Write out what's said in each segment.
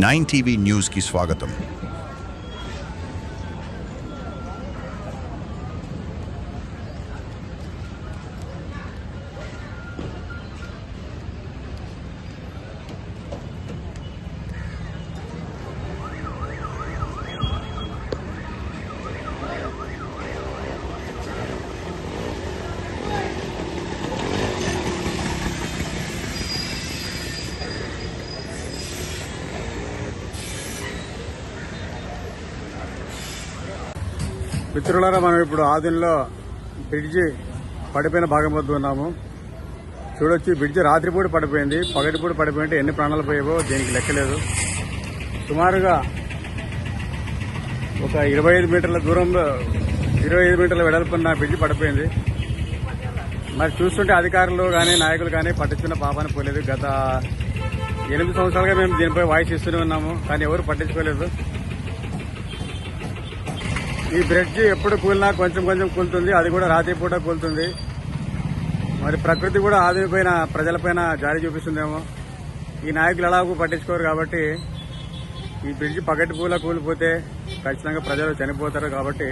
9 TV news కి స్వాగతం. మిత్రులారా, మనం ఇప్పుడు ఆదిలో బ్రిడ్జి పడిపోయిన భాగం వద్ద ఉన్నాము. చూడొచ్చు, బ్రిడ్జి రాత్రిపూట పడిపోయింది, పగటిపూట పడిపోయింటే ఎన్ని ప్రాణాలు పోయేవో దీనికి లెక్కలేదు. సుమారుగా ఒక 25 మీటర్ల దూరంలో 25 మీటర్ల వెడల్పున్న బ్రిడ్జి పడిపోయింది. మరి చూస్తుంటే అధికారులు కానీ నాయకులు కానీ పట్టించుకున్న పాపాన్ని పోలేదు. గత 8 సంవత్సరాలుగా మేము దీనిపై వాయిస్ ఇస్తూనే ఉన్నాము, కానీ ఎవరు పట్టించుకోలేదు. ఈ బ్రిడ్జి ఎప్పుడు కూలినా కొంచెం కొంచెం కూలుతుంది, అది కూడా రాత్రిపూట కూలుతుంది. మరి ప్రకృతి కూడా ఆదిపైన ప్రజలపైన జారి చూపిస్తుందేమో. ఈ నాయకులు ఎలాగూ పట్టించుకోరు కాబట్టి ఈ బ్రిడ్జి పగటి పూల కూలిపోతే ఖచ్చితంగా ప్రజలు చనిపోతారు. కాబట్టి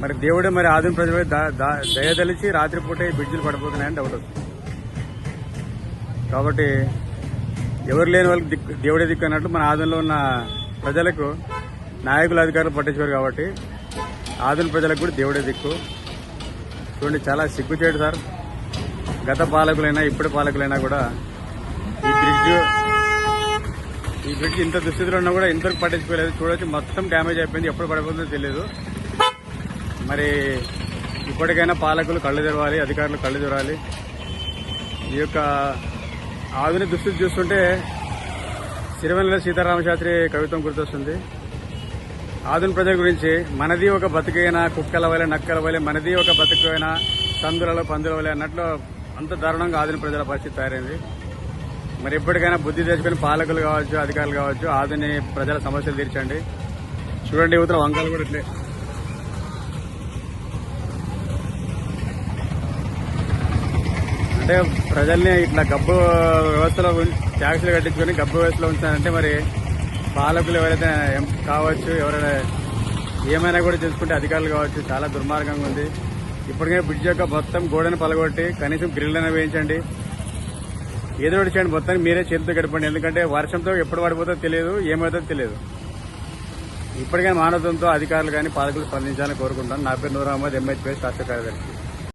మరి దేవుడే మరి ఆదిమ ప్రజలపై దయదలిచి రాత్రిపూట ఈ బ్రిడ్జిలు పడిపోతున్నాయని డౌట్ వస్తుంది. కాబట్టి ఎవరు లేని వాళ్ళకి దేవుడే దిక్కు అన్నట్టు మన ఆదంలో ఉన్న ప్రజలకు నాయకులు అధికారులు పట్టించారు. కాబట్టి ఆదిన ప్రజలకు కూడా దేవుడే దిక్కు. చూడండి, చాలా సిగ్గుచేటు సార్. గత పాలకులైనా ఇప్పటి పాలకులైనా కూడా ఈ బ్రిడ్జ్ ఇంత దుస్థితిలో ఉన్నా కూడా ఇంతవరకు పట్టించుకోలేదు. చూడొచ్చు, మొత్తం డ్యామేజ్ అయిపోయింది, ఎప్పుడు పడిపోతుందో తెలియదు. మరి ఇప్పటికైనా పాలకులు కళ్ళు తెరవాలి, అధికారులు కళ్ళు తెరవాలి. ఈ యొక్క ఆధునిక దుస్థితి చూస్తుంటే సిరివెన్నెల సీతారామశాస్త్రి కవిత్వం గుర్తొస్తుంది. ఆధునిక ప్రజల గురించి, మనది ఒక బతుకైనా కుక్కల వలె నక్కల వలె, మనది ఒక బతుకైనా సందులలో పందుల వలె అన్నట్లు అంత దారుణంగా ఆధునిక ప్రజల పరిస్థితి తయారైంది. మరి ఎప్పటికైనా బుద్ధి తెచ్చుకుని పాలకులు కావచ్చు, అధికారులు కావచ్చు, ఆధునిక ప్రజల సమస్యలు తీర్చండి. చూడండి, యువతల వంకలు కూడా ఇట్లే. అంటే ప్రజల్ని ఇట్లా గబ్బు వ్యవస్థలో ట్యాక్సులు కట్టించుకొని గబ్బు వ్యవస్థలో ఉంచారంటే మరి పాలకులు ఎవరైతే కావచ్చు, ఎవరైనా ఏమైనా కూడా చేసుకుంటే అధికారులు కావచ్చు, చాలా దుర్మార్గంగా ఉంది. ఇప్పటికే బ్రిడ్జ్ యొక్క మొత్తం గోడను పలగొట్టి కనీసం గ్రిల్లను వేయించండి, ఏదో ఒకటి చేయండి. మొత్తానికి మీరే చేతితో గడపండి. ఎందుకంటే వర్షంతో ఎప్పుడు పడిపోతుందో తెలియదు, ఏమవుతుందో తెలియదు. ఇప్పటికైనా మానవత్వంతో అధికారులు కానీ పాలకులు స్పందించాలని కోరుకుంటాను. నా పేరు నూర్ అహ్మద్, MHPS రాష్ట్ర కార్యదర్శి.